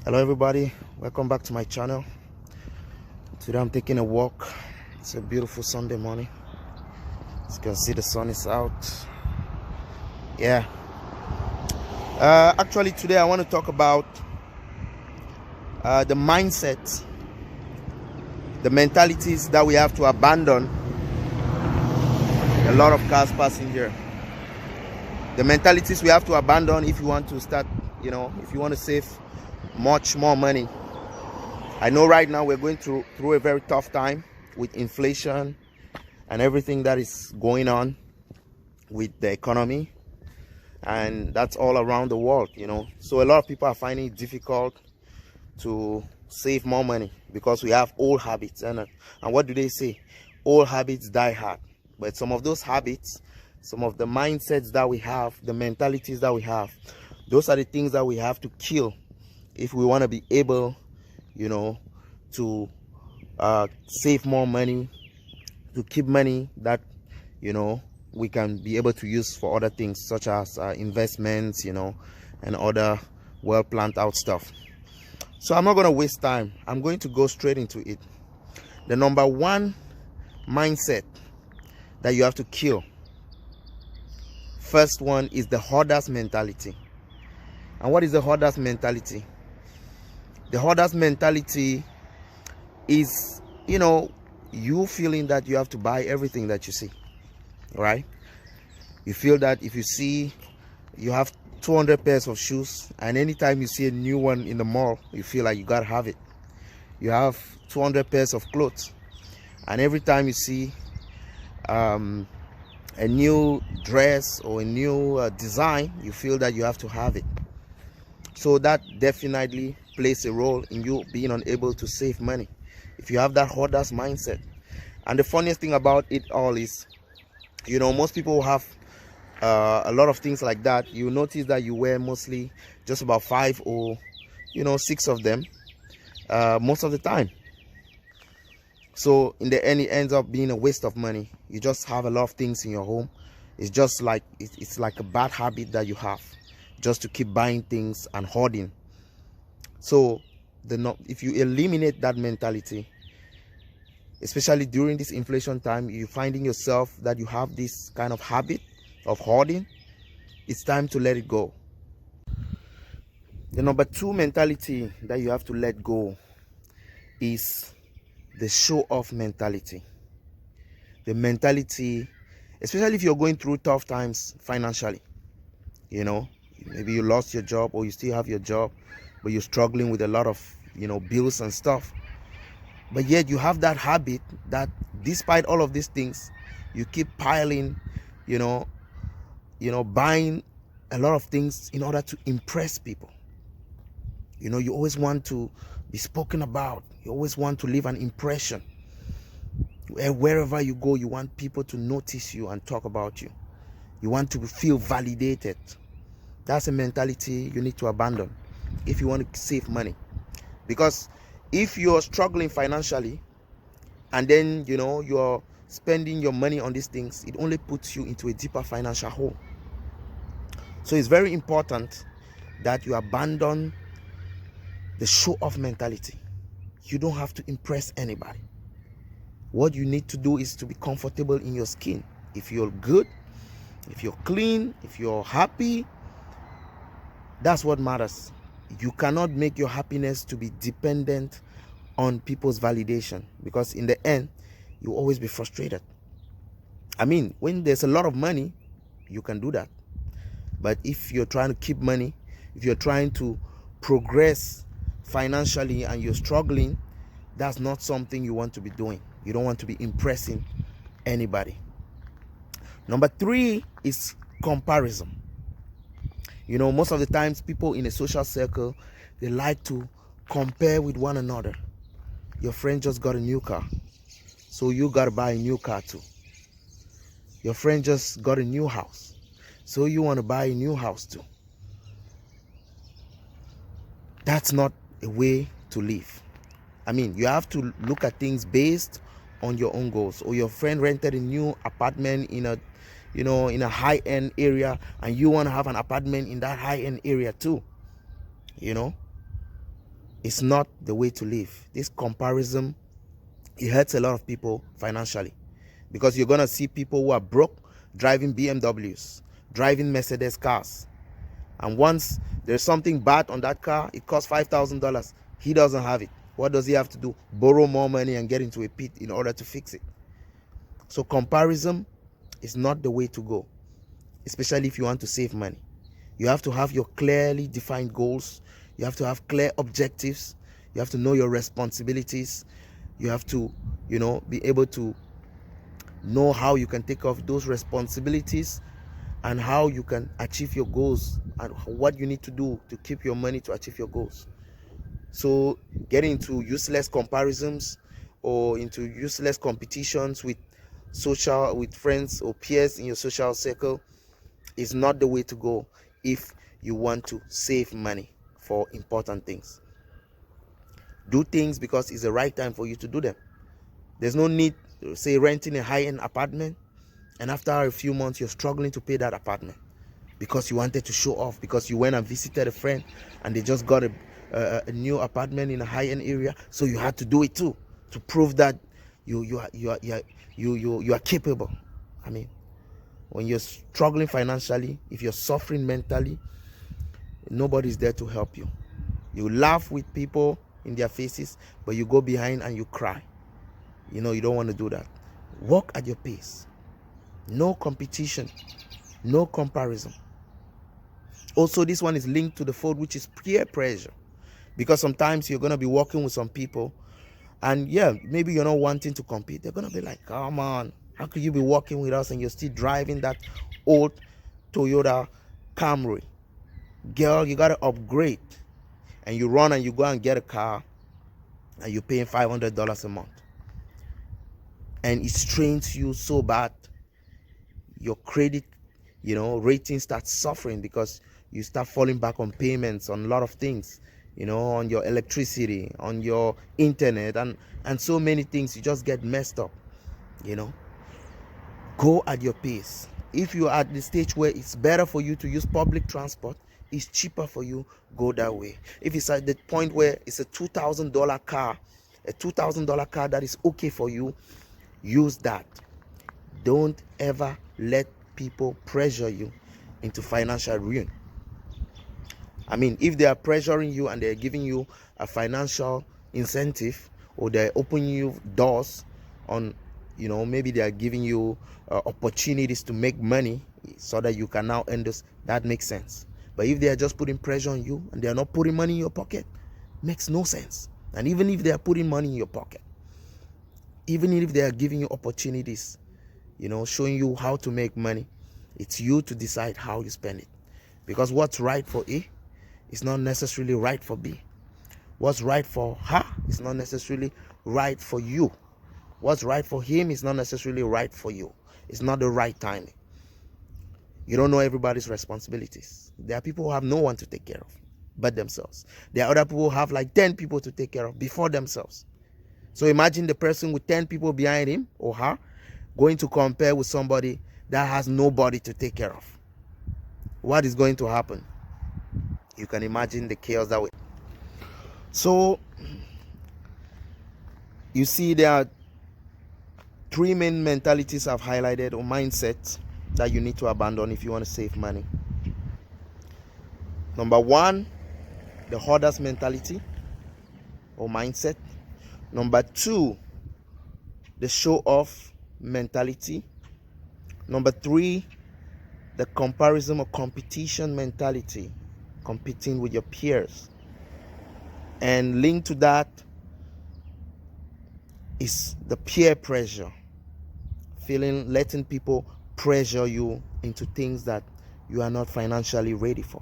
Hello everybody, welcome back to my channel. Today I'm taking a walk. It's a beautiful Sunday morning. As you can see, the sun is out. Yeah. Actually today I want to talk about the mindset, the mentalities that we have to abandon. A lot of cars passing here. The mentalities we have to abandon if you want to start, if you want to save much more money. I know right now we're going through a very tough time with inflation and everything that is going on with the economy, and that's all around the world. So a lot of people are finding it difficult to save more money because we have old habits, and what do they say? Old habits die hard. But some of those habits, some of the mindsets that we have, the mentalities that we have, those are the things that we have to kill if we want to be able to save more money, to keep money that we can be able to use for other things, such as investments, and other well planned out stuff. So I'm not going to waste time. I'm going to go straight into it. The number one mindset that you have to kill, first one, is the hoarder's mentality. And what is the hoarder's mentality? The hoarder's mentality is, you feeling that you have to buy everything that you see, right? You feel that if you see you have 200 pairs of shoes, and anytime you see a new one in the mall, you feel like you gotta have it. You have 200 pairs of clothes, and every time you see a new dress or a new design, you feel that you have to have it. So that definitely plays a role in you being unable to save money if you have that hoarder's mindset. And the funniest thing about it all is, most people have a lot of things like that. You notice that you wear mostly just about 5 or 6 of them most of the time. So in the end, it ends up being a waste of money. You just have a lot of things in your home. It's just like it's like a bad habit that you have, just to keep buying things and hoarding. So if you eliminate that mentality, especially during this inflation time, you're finding yourself that you have this kind of habit of hoarding, it's time to let it go. The number two mentality that you have to let go is the show-off mentality. The mentality, especially if you're going through tough times financially, maybe you lost your job or you still have your job, but you're struggling with a lot of bills and stuff, but yet you have that habit that despite all of these things, you keep piling, buying a lot of things in order to impress people. You always want to be spoken about. You always want to leave an impression. Wherever you go, you want people to notice you and talk about you. You want to feel validated. That's a mentality you need to abandon if you want to save money. Because if you're struggling financially and then you're spending your money on these things, it only puts you into a deeper financial hole. So it's very important that you abandon the show-off mentality. You don't have to impress anybody. What you need to do is to be comfortable in your skin. If you're good, if you're clean, if you're happy, that's what matters. You cannot make your happiness to be dependent on people's validation, because in the end, you'll always be frustrated. I mean, when there's a lot of money, you can do that. But if you're trying to keep money, if you're trying to progress financially and you're struggling, that's not something you want to be doing. You don't want to be impressing anybody. Number three is comparison. Most of the times people in a social circle, they like to compare with one another. Your friend just got a new car, so you got to buy a new car too. Your friend just got a new house, so you want to buy a new house too. That's not a way to live. I mean, you have to look at things based on your own goals. Or your friend rented a new apartment in a high-end area, and you want to have an apartment in that high-end area too. It's not the way to live. This comparison, it hurts a lot of people financially, because you're going to see people who are broke driving BMWs, driving Mercedes cars. And once there's something bad on that car, it costs $5,000. He doesn't have it. What does he have to do? Borrow more money and get into a pit in order to fix it. So comparison is not the way to go, especially if you want to save money. You have to have your clearly defined goals. You have to have clear objectives. You have to know your responsibilities. You have to, be able to know how you can take off those responsibilities and how you can achieve your goals and what you need to do to keep your money to achieve your goals. So getting into useless comparisons or into useless competitions with friends or peers in your social circle is not the way to go if you want to save money for important things. Do things because it's the right time for you to do them. There's no need, say, renting a high-end apartment, and after a few months you're struggling to pay that apartment because you wanted to show off, because you went and visited a friend and they just got a new apartment in a high-end area, so you had to do it too to prove that you are capable. I mean, when you're struggling financially, if you're suffering mentally, nobody's there to help you. You laugh with people in their faces, but you go behind and you cry. You don't want to do that. Walk at your pace. No competition, no comparison. Also, this one is linked to the fourth, which is peer pressure, because sometimes you're going to be working with some people and maybe you're not wanting to compete. They're going to be like, come on, how could you be working with us and you're still driving that old Toyota Camry? Girl, you got to upgrade. And you run and you go and get a car and you're paying $500 a month. And it strains you so bad. Your credit, rating starts suffering because you start falling back on payments on a lot of things, on your electricity, on your internet, and so many things. You just get messed up. Go at your pace. If you're at the stage where it's better for you to use public transport, it's cheaper for you, go that way. If it's at the point where it's a $2,000 car, that is okay for you, use that. Don't ever let people pressure you into financial ruin. I mean, if they are pressuring you and they're giving you a financial incentive, or they're opening you doors on, maybe they are giving you opportunities to make money so that you can now earn this, that makes sense. But if they are just putting pressure on you and they are not putting money in your pocket, makes no sense. And even if they are putting money in your pocket, even if they are giving you opportunities, showing you how to make money, it's you to decide how you spend it. Because what's right for A is not necessarily right for B. What's right for her is not necessarily right for you. What's right for him is not necessarily right for you. It's not the right timing. You don't know everybody's responsibilities. There are people who have no one to take care of but themselves. There are other people who have like 10 people to take care of before themselves. So imagine the person with 10 people behind him or her going to compare with somebody that has nobody to take care of. What is going to happen? You can imagine the chaos that way. So you see, there are three main mentalities I've highlighted, or mindsets, that you need to abandon if you want to save money. Number one, the hoarder's mentality or mindset. Number two, the show-off mentality. Number three, the comparison or competition mentality, competing with your peers. And linked to that is the peer pressure, letting people pressure you into things that you are not financially ready for.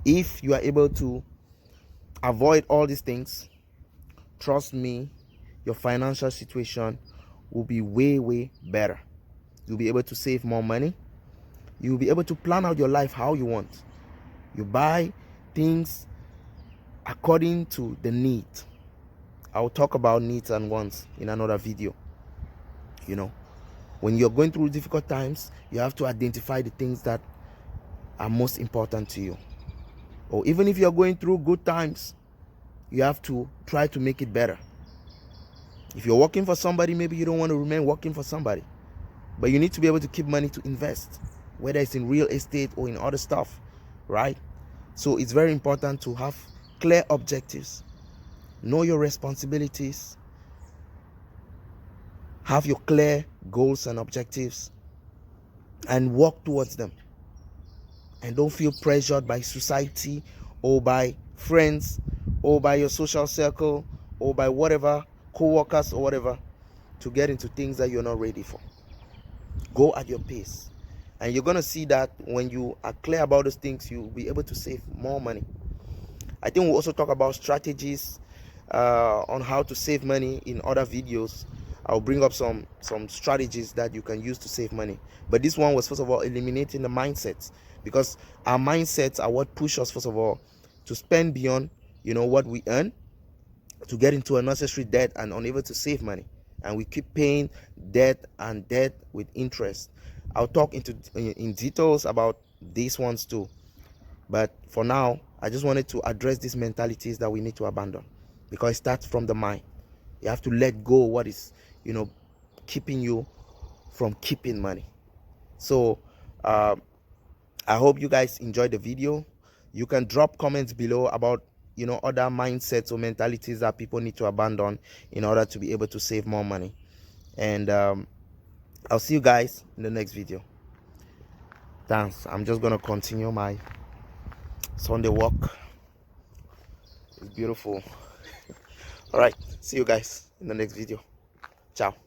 If you are able to avoid all these things, trust me, your financial situation will be way, way better. You'll be able to save more money. You'll be able to plan out your life how you want. You buy things according to the need. I'll talk about needs and wants in another video. When you're going through difficult times, you have to identify the things that are most important to you. Or even if you're going through good times, you have to try to make it better. If you're working for somebody, maybe you don't want to remain working for somebody, but you need to be able to keep money to invest, whether it's in real estate or in other stuff, right? So it's very important to have clear objectives, know your responsibilities, have your clear goals and objectives, and work towards them. And don't feel pressured by society or by friends or by your social circle or by whatever, co-workers or whatever, to get into things that you're not ready for. Go at your pace, and you're going to see that when you are clear about those things, you'll be able to save more money. I think we'll also talk about strategies on how to save money in other videos. I'll bring up some strategies that you can use to save money. But this one was, first of all, eliminating the mindsets, because our mindsets are what push us, first of all, to spend beyond, what we earn, to get into unnecessary debt and unable to save money. And we keep paying debt and debt with interest. I'll talk in details about these ones too. But for now, I just wanted to address these mentalities that we need to abandon, because it starts from the mind. You have to let go what is, keeping you from keeping money. So I hope you guys enjoyed the video. You can drop comments below about other mindsets or mentalities that people need to abandon in order to be able to save more money. And I'll see you guys in the next video. Thanks. I'm just gonna continue my Sunday walk. It's beautiful. All right, see you guys in the next video. Ciao.